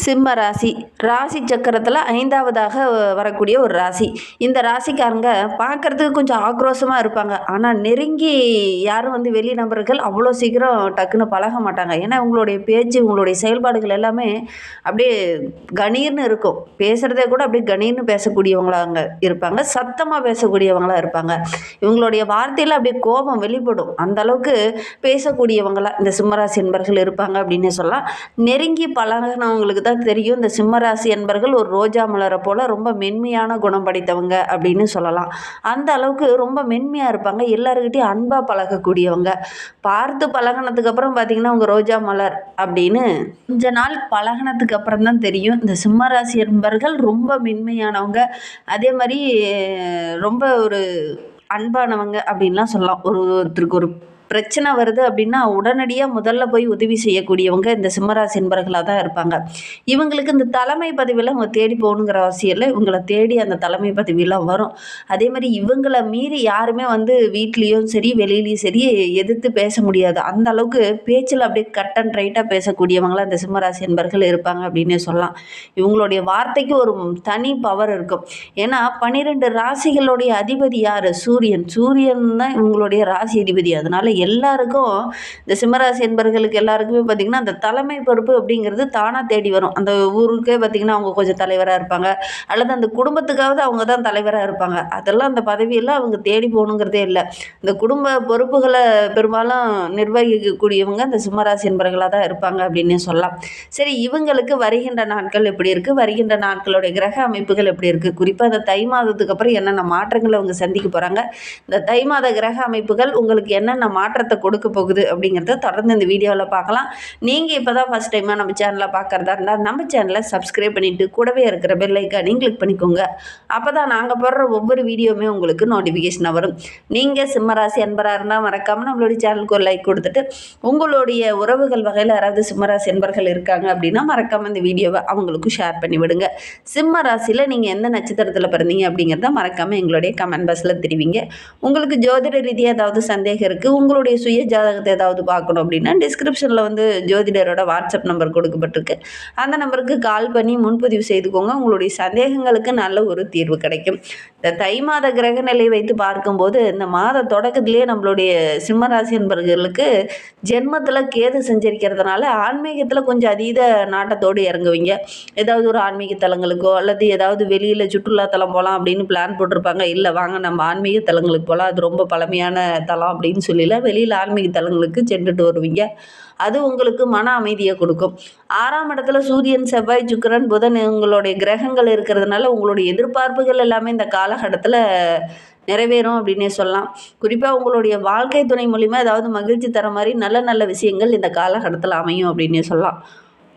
சிம்ம ராசி ராசி சக்கரத்தில் 5வதாக வரக்கூடிய ஒரு ராசி. இந்த ராசிக்காரங்க பார்க்குறதுக்கு கொஞ்சம் ஆக்ரோஷமாக இருப்பாங்க. ஆனால் நெருங்கி யாரும் வெளி நபர்கள் அவ்வளோ சீக்கிரம் டக்குன்னு பழக மாட்டாங்க. ஏன்னா உங்களுடைய பேச்சு, உங்களுடைய செயல்பாடுகள் எல்லாமே அப்படியே கணீர்னு இருக்கும். பேசுகிறதே கூட அப்படியே கணீர்னு பேசக்கூடியவங்களாங்க இருப்பாங்க. சத்தமாக பேசக்கூடியவங்களாக இருப்பாங்க. இவங்களுடைய வார்த்தையில் அப்படியே கோபம் வெளிப்படும். அந்த அளவுக்கு பேசக்கூடியவங்களாக இந்த சிம்மராசி என்பர்கள் இருப்பாங்க அப்படின்னு சொல்லலாம். நெருங்கி பழகினவங்களுக்கு தான் தெரியும் இந்த சிம்மராசி என்பர்கள் ஒரு ரோஜா மலரை போல ரொம்ப மென்மையான குணம் படைத்தவங்க அப்படின்னு சொல்லலாம். அந்த அளவுக்கு ரொம்ப மென்மையாக இருப்பாங்க. எல்லாருக்கிட்டையும் அன்பாக பழகக்கூடியவங்க. பார்த்து பழகினதுக்கு அப்புறம் பார்த்தீங்கன்னா அவங்க ரோஜா மலர் அப்படின்னு கொஞ்ச நாள் பழகினதுக்கு அப்புறம் தான் தெரியும் இந்த சிம்மராசி என்பர்கள் ரொம்ப மென்மையானவங்க. அதே மாதிரி ரொம்ப ஒரு அன்பானவங்க அப்படின்லாம் சொல்லலாம். ஒருத்தருக்கு ஒரு பிரச்சனை வருது அப்படின்னா உடனடியாக முதல்ல போய் உதவி செய்யக்கூடியவங்க இந்த சிம்மராசி என்பர்களாக தான் இருப்பாங்க. இவங்களுக்கு இந்த தலைமை பதவியில் அவங்க தேடி போகணுங்கிற அவசியம் இல்லை. இவங்களை தேடி அந்த தலைமை பதவியெல்லாம் வரும். அதே மாதிரி இவங்களை மீறி யாருமே வீட்லேயும் சரி வெளியிலையும் சரி எதிர்த்து பேச முடியாது. அந்த அளவுக்கு பேச்சில் அப்படியே கட் அண்ட் ரைட்டாக பேசக்கூடியவங்களாம் இந்த சிம்மராசி என்பர்கள் இருப்பாங்க அப்படின்னே சொல்லலாம். இவங்களுடைய வார்த்தைக்கு ஒரு தனி பவர் இருக்கும். ஏன்னா 12 ராசிகளுடைய அதிபதி யார்? சூரியன். சூரியன் தான் இவங்களுடைய ராசி அதிபதி. அதனால எல்லாருக்கும் இந்த சிம்மராசி என்பர்களுக்கு எல்லாருக்குமே பார்த்திங்கன்னா அந்த தலைமை பொறுப்பு அப்படிங்கிறது தானாக தேடி வரும். அந்த ஊருக்கே பார்த்திங்கன்னா அவங்க கொஞ்சம் தலைவராக இருப்பாங்க, அல்லது அந்த குடும்பத்துக்காவது அவங்க தான் தலைவராக இருப்பாங்க. அதெல்லாம் அந்த பதவியெல்லாம் அவங்க தேடி போகணுங்கிறதே இல்லை. இந்த குடும்ப பொறுப்புகளை பெரும்பாலும் நிர்வகிக்கக்கூடியவங்க இந்த சிம்மராசி என்பர்களாக தான் இருப்பாங்க அப்படின்னே சொல்லலாம். சரி, இவங்களுக்கு வருகின்ற நாட்கள் எப்படி இருக்குது, வருகின்ற நாட்களுடைய கிரக அமைப்புகள் எப்படி இருக்குது, குறிப்பாக இந்த தை மாதத்துக்கு அப்புறம் என்னென்ன மாற்றங்களை அவங்க சந்திக்க போகிறாங்க, இந்த தை மாத கிரக அமைப்புகள் உங்களுக்கு என்னென்ன மாற்றத்தை கொடுக்க போகுது அப்படிங்கிறத தொடர்ந்து இந்த வீடியோவில் பார்க்கலாம். நீங்கள் இப்போ தான் ஃபஸ்ட் டைமாக நம்ம சேனலை பார்க்குறதா இருந்தால் நம்ம சேனலை சப்ஸ்கிரைப் பண்ணிவிட்டு கூடவே இருக்கிற பெல் ஐக்கானையும் கிளிக் பண்ணிக்கோங்க. அப்போ தான் நாங்கள் போடுற ஒவ்வொரு வீடியோவுமே உங்களுக்கு நோட்டிஃபிகேஷனாக வரும். நீங்கள் சிம்மராசி அன்பராக இருந்தால் மறக்காமல் நம்மளுடைய சேனலுக்கு ஒரு லைக் கொடுத்துட்டு உங்களுடைய உறவுகள் வகையில் யாராவது சிம்மராசி அன்பர்கள் இருக்காங்க அப்படின்னா மறக்காமல் இந்த வீடியோவை அவங்களுக்கும் ஷேர் பண்ணி விடுங்க. சிம்ம ராசியில் நீங்கள் எந்த நட்சத்திரத்தில் பிறந்தீங்க அப்படிங்கிறத மறக்காமல் எங்களுடைய கமெண்ட் பாக்ஸில் தெரிவிங்க. உங்களுக்கு ஜோதிட ரீதியாக ஏதாவது சந்தேகம் இருக்குது, உங்களுடைய சுய ஜாதகத்தை ஏதாவது பார்க்கணும் அப்படின்னா டிஸ்கிரிப்ஷனில் ஜோதிடரோட வாட்ஸ்அப் நம்பர் கொடுக்கப்பட்டிருக்கு. அந்த நம்பருக்கு கால் பண்ணி முன்பதிவு செய்துக்கோங்க. உங்களுடைய சந்தேகங்களுக்கு நல்ல ஒரு தீர்வு கிடைக்கும். இந்த தை மாத கிரக நிலை வைத்து பார்க்கும்போது இந்த மாத தொடக்கத்திலேயே நம்மளுடைய சிம்மராசி என்பவர்களுக்கு ஜென்மத்தில் கேது செஞ்சிருக்கிறதுனால ஆன்மீகத்தில் கொஞ்சம் அதீத நாட்டத்தோடு இறங்குவீங்க. ஏதாவது ஒரு ஆன்மீக தலங்களுக்கோ அல்லது ஏதாவது வெளியில் சுற்றுலா தலம் போகலாம் அப்படின்னு பிளான் போட்டிருப்பாங்க. இல்லை வாங்க நம்ம ஆன்மீக தலங்களுக்கு போகலாம், அது ரொம்ப பழமையான தலம் அப்படின்னு சொல்லல வெளியில் ஆன்மீக தலங்களுக்கு சென்றுட்டு வருவீங்க. அது உங்களுக்கு மன அமைதியை கொடுக்கும். 6ஆம் இடத்துல சூரியன், செவ்வாய், சுக்கிரன், புதன் உங்களுடைய கிரகங்கள் இருக்கிறதுனால உங்களுடைய எதிர்பார்ப்புகள் எல்லாமே இந்த காலகட்டத்தில் நிறைவேறும் அப்படின்னே சொல்லலாம். குறிப்பாக உங்களுடைய வாழ்க்கை துணை மூலிமா ஏதாவது மகிழ்ச்சி தர மாதிரி நல்ல நல்ல விஷயங்கள் இந்த காலகட்டத்தில் அமையும் அப்படின்னே சொல்லலாம்.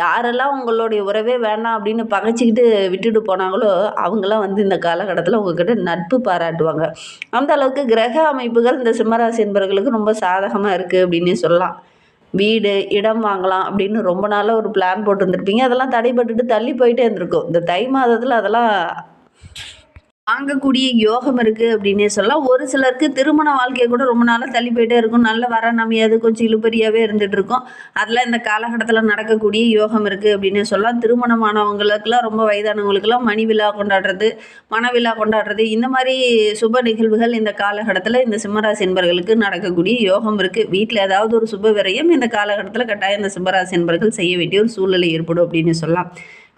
யாரெல்லாம் உங்களுடைய உறவே வேண்டாம் அப்படின்னு பகைச்சிக்கிட்டு விட்டுட்டு போனாங்களோ அவங்களாம் இந்த காலகட்டத்தில் உங்ககிட்ட நட்பு பாராட்டுவாங்க. அந்த அளவுக்கு கிரக அமைப்புகள் இந்த சிம்மராசி என்பவர்களுக்கு ரொம்ப சாதகமாக இருக்குது அப்படின்னே சொல்லலாம். வீடு, இடம் வாங்கலாம் அப்படின்னு ரொம்ப நாளாக ஒரு பிளான் போட்டு இருந்திருப்பீங்க. அதெல்லாம் தடைப்பட்டுட்டு தள்ளி போயிட்டே இருந்திருக்கும். இந்த தை மாதத்தில் அதெல்லாம் வாங்கக்கூடிய யோகம் இருக்குது அப்படின்னே சொல்லலாம். ஒரு சிலருக்கு திருமண வாழ்க்கையை கூட ரொம்ப நாளாக தள்ளி போயிட்டே இருக்கும். நல்ல வரன் அமையாது, கொஞ்சம் இழுபறியாகவே இருந்துகிட்டு இருக்கும். அதெல்லாம் இந்த காலகட்டத்தில் நடக்கக்கூடிய யோகம் இருக்குது அப்படின்னே சொல்லலாம். திருமணமானவங்களுக்கெல்லாம் ரொம்ப வயதானவங்களுக்கெல்லாம் மணி விழா கொண்டாடுறது, மணவிழா கொண்டாடுறது, இந்த மாதிரி சுப நிகழ்வுகள் இந்த காலகட்டத்தில் இந்த சிம்மராசி என்பர்களுக்கு நடக்கக்கூடிய யோகம் இருக்குது. வீட்டில் ஏதாவது ஒரு சுப விரயம் இந்த காலகட்டத்தில் கட்டாயம் இந்த சிம்மராசி என்பர்கள் செய்ய வேண்டிய ஒரு சூழ்நிலை ஏற்படும் அப்படின்னு சொல்லலாம்.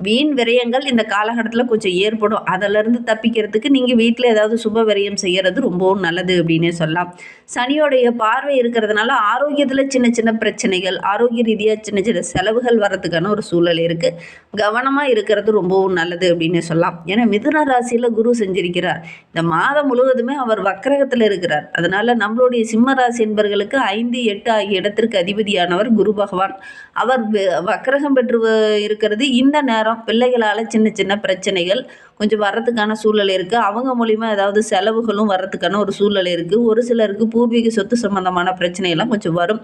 வீண் விரயங்கள் இந்த காலகட்டத்தில் கொஞ்சம் ஏற்படும். அதிலிருந்து தப்பிக்கிறதுக்கு நீங்கள் வீட்டில் ஏதாவது சுப விரயம் செய்கிறது ரொம்பவும் நல்லது அப்படின்னே சொல்லலாம். சனியோடைய பார்வை இருக்கிறதுனால ஆரோக்கியத்தில் சின்ன சின்ன பிரச்சனைகள், ஆரோக்கிய ரீதியாக சின்ன சின்ன செலவுகள் வர்றதுக்கான ஒரு சூழல் இருக்குது. கவனமாக இருக்கிறது ரொம்பவும் நல்லது அப்படின்னே சொல்லலாம். ஏன்னா மிதுன ராசியில் குரு செஞ்சிருக்கிறார். இந்த மாதம் முழுவதுமே அவர் வக்கரகத்தில் இருக்கிறார். அதனால் நம்மளுடைய சிம்ம ராசி என்பவர்களுக்கு 5, 8 ஆகிய இடத்திற்கு அதிபதியானவர் குரு பகவான். அவர் வக்கரகம் பெற்று இருக்கிறது. இந்த நேரம் பிள்ளைகளால் சின்ன சின்ன பிரச்சனைகள் கொஞ்சம் வர்றதுக்கான சூழ்நிலை இருக்குது. அவங்க மூலிமா ஏதாவது செலவுகளும் வர்றதுக்கான ஒரு சூழ்நிலை இருக்குது. ஒரு சிலருக்கு பூர்வீக சொத்து சம்பந்தமான பிரச்சனையெல்லாம் கொஞ்சம் வரும்.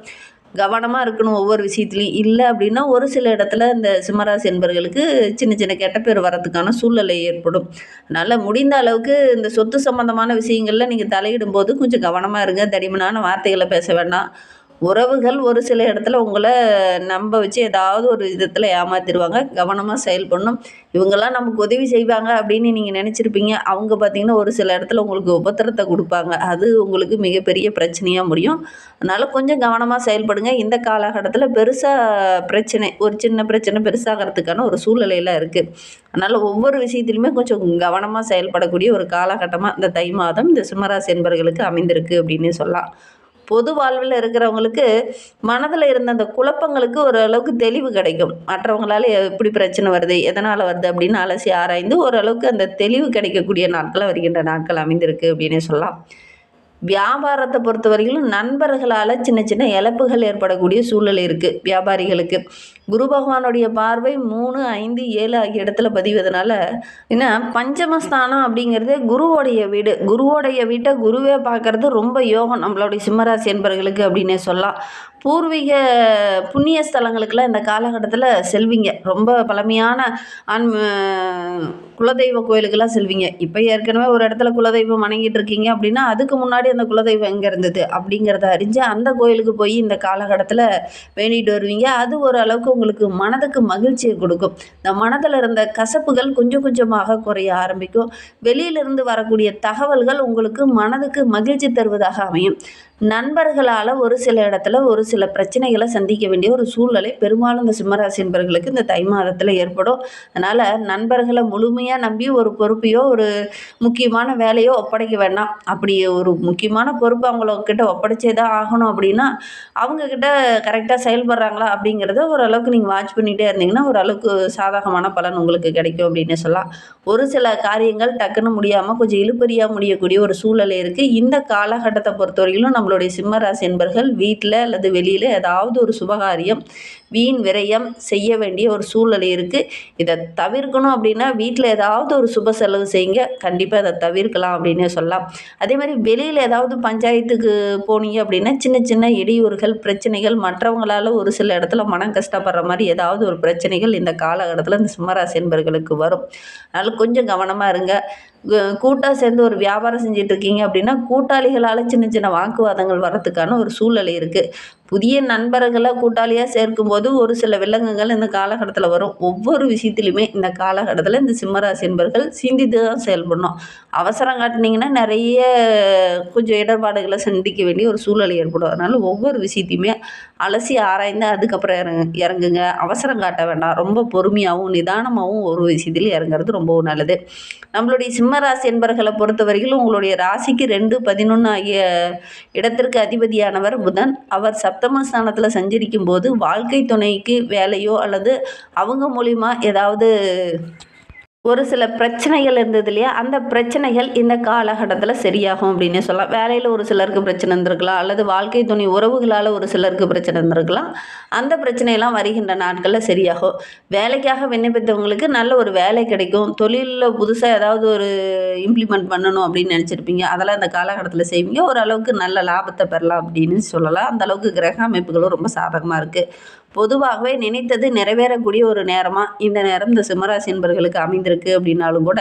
கவனமாக இருக்கணும் ஒவ்வொரு விஷயத்துலையும். இல்லை அப்படின்னா ஒரு சில இடத்துல இந்த சிம்மராசி என்பவர்களுக்கு சின்ன சின்ன கெட்ட பேர் வர்றதுக்கான சூழ்நிலை ஏற்படும். அதனால் முடிந்த அளவுக்கு இந்த சொத்து சம்பந்தமான விஷயங்களில் நீங்கள் தலையிடும் போது கொஞ்சம் கவனமாக இருங்க. தடிமனான வார்த்தைகளை பேச வேண்டாம். உறவுகள் ஒரு சில இடத்துல உங்களை நம்ப வச்சு ஏதாவது ஒரு விதத்தில் ஏமாத்திடுவாங்க. கவனமாக செயல்படணும். இவங்கெல்லாம் நமக்கு உதவி செய்வாங்க அப்படின்னு நீங்கள் நினச்சிருப்பீங்க. அவங்க பார்த்தீங்கன்னா ஒரு சில இடத்துல உங்களுக்கு உபத்திரத்தை கொடுப்பாங்க. அது உங்களுக்கு மிகப்பெரிய பிரச்சனையாக முடியும். அதனால் கொஞ்சம் கவனமாக செயல்படுங்க. இந்த காலகட்டத்தில் பெருசாக பிரச்சனை ஒரு சின்ன பிரச்சனை பெருசாகிறதுக்கான ஒரு சூழ்நிலையில் இருக்குது. அதனால் ஒவ்வொரு விஷயத்திலுமே கொஞ்சம் கவனமாக செயல்படக்கூடிய ஒரு காலகட்டமாக இந்த தை மாதம் இந்த சிம்மராசி என்பர்களுக்கு அமைந்திருக்கு அப்படின்னு சொல்லலாம். பொது வாழ்வில் இருக்கிறவங்களுக்கு மனதில் இருந்த அந்த குழப்பங்களுக்கு ஓரளவுக்கு தெளிவு கிடைக்கும். மற்றவங்களால எப்படி பிரச்சனை வருது, எதனால் வருது அப்படின்னு அலசி ஆராய்ந்து ஓரளவுக்கு அந்த தெளிவு கிடைக்கக்கூடிய நாட்கள் வருகின்ற நாட்கள் அமைந்திருக்கு அப்படின்னு சொல்லலாம். வியாபாரத்தை பொறுத்த வரையிலும் நண்பர்களால் சின்ன சின்ன இழப்புகள் ஏற்படக்கூடிய சூழ்நிலை இருக்குது வியாபாரிகளுக்கு. குரு பகவானுடைய பார்வை 3, 5, 7 ஆகிய இடத்துல பதிவதனால ஏன்னா பஞ்சமஸ்தானம் அப்படிங்கிறது குருவோடைய வீடு. குருவோடைய வீட்டை குருவே பார்க்கறது ரொம்ப யோகம் நம்மளுடைய சிம்மராசி என்பர்களுக்கு அப்படின்னே சொல்லலாம். பூர்வீக புண்ணிய ஸ்தலங்களுக்கெல்லாம் இந்த காலகட்டத்தில் செல்வீங்க. ரொம்ப பழமையான குலதெய்வ கோயிலுக்கெல்லாம் செல்வீங்க. இப்போ ஏற்கனவே ஒரு இடத்துல குலதெய்வம் வணங்கிட்டு இருக்கீங்க அப்படின்னா அதுக்கு முன்னாடி அந்த குலதெய்வம் எங்கே இருந்தது அப்படிங்கிறத அறிஞ்சு அந்த கோயிலுக்கு போய் இந்த காலகட்டத்தில் வேண்டிட்டு வருவீங்க. அது ஓரளவுக்கு உங்களுக்கு மனதுக்கு மகிழ்ச்சியை கொடுக்கும். இந்த மனதில் இருந்த கசப்புகள் கொஞ்சம் கொஞ்சமாக குறைய ஆரம்பிக்கும். வெளியிலிருந்து வரக்கூடிய தகவல்கள் உங்களுக்கு மனதுக்கு மகிழ்ச்சி தருவதாக அமையும். நண்பர்களால் ஒரு சில இடத்துல ஒரு சில பிரச்சனைகளை சந்திக்க வேண்டிய ஒரு சூழ்நிலை பெரும்பாலும் இந்த சிம்மராசி என்பர்களுக்கு இந்த தை மாதத்தில் ஏற்படும். அதனால் நண்பர்களை முழுமையாக நம்பி ஒரு பொறுப்பையோ ஒரு முக்கியமான வேலையோ ஒப்படைக்க வேண்டாம். அப்படி ஒரு முக்கியமான பொறுப்பு அவங்கக்கிட்ட ஒப்படைச்சே தான் ஆகணும் அப்படின்னா அவங்கக்கிட்ட கரெக்டாக செயல்படுறாங்களா அப்படிங்கிறத ஓரளவுக்கு நீங்கள் வாட்ச் பண்ணிகிட்டே இருந்தீங்கன்னா ஓரளவுக்கு சாதகமான பலன் உங்களுக்கு கிடைக்கும் அப்படின்னு சொல்லலாம். ஒரு சில காரியங்கள் டக்குன்னு முடியாமல் கொஞ்சம் இழுபறியாக முடியக்கூடிய ஒரு சூழ்நிலை இருக்குது. இந்த காலகட்டத்தை பொறுத்தவரையிலும் நம்மளுடைய சிம்மராசி என்பர்கள் வீட்டில் அல்லது வெளியில் ஏதாவது ஒரு சுபகாரியம் வீண் விரயம் செய்ய வேண்டிய ஒரு சூழ்நிலை இருக்குது. இதை தவிர்க்கணும் அப்படின்னா வீட்டில் ஏதாவது ஒரு சுப செலவு செய்யுங்க. கண்டிப்பாக அதை தவிர்க்கலாம் அப்படின்னே சொல்லலாம். அதே மாதிரி வெளியில் ஏதாவது பஞ்சாயத்துக்கு போனீங்க அப்படின்னா சின்ன சின்ன இடையூறுகள் பிரச்சனைகள் மற்றவங்களால் ஒரு சில இடத்துல மனம் கஷ்டப்படுற மாதிரி ஏதாவது ஒரு பிரச்சனைகள் இந்த காலகட்டத்தில் இந்த சிம்மராசி என்பர்களுக்கு வரும். அதனால் கொஞ்சம் கவனமாக இருங்க. கூட்டாக சேர்ந்து ஒரு வியாபாரம் செஞ்சிட்ருக்கீங்க அப்படின்னா கூட்டாளிகளால் சின்ன சின்ன வாக்குவாதங்கள் வர்றதுக்கான ஒரு சூழ்நிலை இருக்குது. புதிய நண்பர்களை கூட்டாளியாக சேர்க்கும்போது ஒரு சில வில்லங்கங்கள் இந்த காலகட்டத்தில் வரும். ஒவ்வொரு விஷயத்துலையுமே இந்த காலகட்டத்தில் இந்த சிம்மராசி என்பர்கள் சிந்தித்து தான் செயல்படணும். அவசரம் காட்டினீங்கன்னா நிறைய கொஞ்சம் இடர்பாடுகளை சந்திக்க வேண்டிய ஒரு சூழ்நிலை ஏற்படும். அதனால் ஒவ்வொரு விஷயத்தையுமே அலசி ஆராய்ந்து அதுக்கப்புறம் இறங்குங்க. அவசரம் காட்ட வேண்டாம். ரொம்ப பொறுமையாகவும் நிதானமாகவும் ஒரு விஷயத்தில் இறங்குறது ரொம்பவும் நல்லது. நம்மளுடைய சிம்மராசி என்பர்களை பொறுத்தவரையிலும் உங்களுடைய ராசிக்கு 2, 11 ஆகிய இடத்திற்கு அதிபதியானவர் புதன். அவர் சப்தமஸ்தானத்தில் சஞ்சரிக்கும் போது வாழ்க்கை துணைக்கு வேலையோ அல்லது அவங்க மூலிமா ஏதாவது ஒரு சில பிரச்சனைகள் இருந்தது இல்லையா, அந்த பிரச்சனைகள் இந்த காலகட்டத்தில் சரியாகும் அப்படின்னு சொல்லலாம். வேலையில் ஒரு சிலருக்கு பிரச்சனை இருந்திருக்கலாம், அல்லது வாழ்க்கை துணை உறவுகளால் ஒரு சிலருக்கு பிரச்சனை இருந்திருக்கலாம். அந்த பிரச்சனையெல்லாம் வருகின்ற நாட்களில் சரியாகும். வேலைக்காக விண்ணப்பித்தவங்களுக்கு நல்ல ஒரு வேலை கிடைக்கும். தொழிலில் புதுசாக ஏதாவது ஒரு இம்ப்ளிமெண்ட் பண்ணணும் அப்படின்னு நினச்சிருப்பீங்க. அதெல்லாம் இந்த காலகட்டத்தில் செய்வீங்க. ஓரளவுக்கு நல்ல லாபத்தை பெறலாம் அப்படின்னு சொல்லலாம். அந்தளவுக்கு கிரக அமைப்புகளும் ரொம்ப சாதகமாக இருக்குது. பொதுவாகவே நினைத்தது நிறைவேறக்கூடிய ஒரு நேரமாக இந்த நேரம் இந்த சிம்மராசி என்பர்களுக்கு அமைந்திருக்கு அப்படின்னாலும் கூட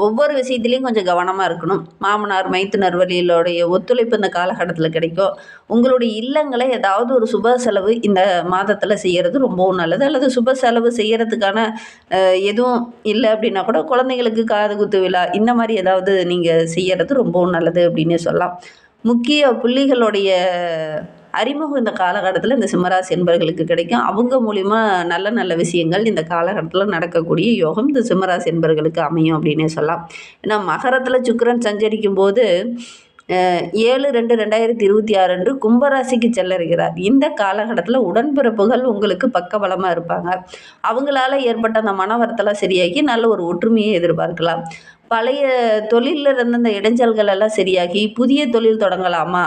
ஒவ்வொரு விஷயத்துலையும் கொஞ்சம் கவனமாக இருக்கணும். மாமனார் மைத்துனர் வழியிலோடைய ஒத்துழைப்பு இந்த காலகட்டத்தில் கிடைக்கும். உங்களுடைய இல்லங்களை ஏதாவது ஒரு சுப செலவு இந்த மாதத்தில் செய்கிறது ரொம்பவும் நல்லது. அல்லது சுப செலவு செய்கிறதுக்கான எதுவும் இல்லை அப்படின்னா கூட குழந்தைங்களுக்கு காது குத்து விழா இந்த மாதிரி ஏதாவது நீங்கள் செய்கிறது ரொம்பவும் நல்லது அப்படின்னு சொல்லலாம். முக்கிய புள்ளிகளுடைய அறிமுகம் இந்த காலகட்டத்தில் இந்த சிம்மராசி என்பர்களுக்கு கிடைக்கும். அவங்க மூலிமா நல்ல நல்ல விஷயங்கள் இந்த காலகட்டத்தில் நடக்கக்கூடிய யோகம் இந்த சிம்மராசி என்பர்களுக்கு அமையும் அப்படின்னே சொல்லலாம். ஏன்னா மகரத்தில் சுக்கிரன் சஞ்சரிக்கும் போது 7/2/2026 அன்று கும்பராசிக்கு செல்ல இருக்கிறார். இந்த காலகட்டத்தில் உடன்பிறப்புகள் உங்களுக்கு பக்கபலமாக இருப்பாங்க. அவங்களால ஏற்பட்ட அந்த மன வருத்தலாம் சரியாகி நல்ல ஒரு ஒற்றுமையை எதிர்பார்க்கலாம். பழைய தொழிலில் இருந்த அந்த இடைஞ்சல்கள் எல்லாம் சரியாகி புதிய தொழில் தொடங்கலாமா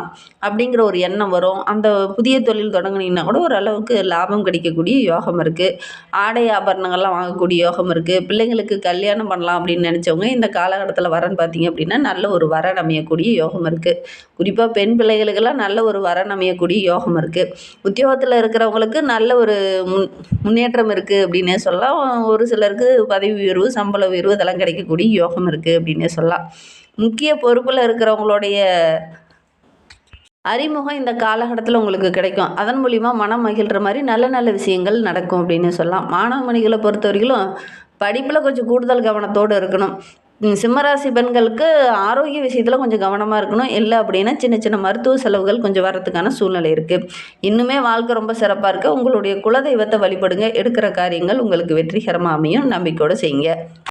அப்படிங்கிற ஒரு எண்ணம் வரும். அந்த புதிய தொழில் தொடங்குனீங்கன்னா கூட ஓரளவுக்கு லாபம் கிடைக்கக்கூடிய யோகம் இருக்குது. ஆடை ஆபரணங்கள்லாம் வாங்கக்கூடிய யோகம் இருக்குது. பிள்ளைங்களுக்கு கல்யாணம் பண்ணலாம் அப்படின்னு நினச்சவங்க இந்த காலகட்டத்தில் வரன்னு பார்த்தீங்க அப்படின்னா நல்ல ஒரு வரன் அமையக்கூடிய யோகம் இருக்குது. குறிப்பாக பெண் பிள்ளைகளுக்கெல்லாம் நல்ல ஒரு வரன் அமையக்கூடிய யோகம் இருக்குது. உத்தியோகத்தில் இருக்கிறவங்களுக்கு நல்ல ஒரு முன்னேற்றம் இருக்குது அப்படின்னே சொல்லலாம். ஒரு சிலருக்கு பதவி உயர்வு சம்பள உயர்வு இதெல்லாம் கிடைக்கக்கூடிய யோகம் இருக்குது அப்படின்னே சொல்லலாம். முக்கிய பொறுப்பில் இருக்கிறவங்களுடைய அறிமுகம் இந்த காலகட்டத்தில் உங்களுக்கு கிடைக்கும். அதன் மூலிமா மனம் மகிழ்கிற மாதிரி நல்ல நல்ல விஷயங்கள் நடக்கும் அப்படின்னு சொல்லலாம். மாணவ மணிகளை பொறுத்தவரையிலும் படிப்பில் கொஞ்சம் கூடுதல் கவனத்தோடு இருக்கணும். சிம்மராசி பெண்களுக்கு ஆரோக்கிய விஷயத்தில் கொஞ்சம் கவனமாக இருக்கணும். இல்லை அப்படின்னா சின்ன சின்ன மருத்துவ செலவுகள் கொஞ்சம் வரத்துக்கான சூழ்நிலை இருக்குது. இன்னுமே வாழ்க்கை ரொம்ப சிறப்பாக இருக்குது. உங்களுடைய குலதெய்வத்தை வழிபடுங்க. எடுக்கிற காரியங்கள் உங்களுக்கு வெற்றிகரமாக அமையும். நம்பிக்கையோடு செய்யுங்க.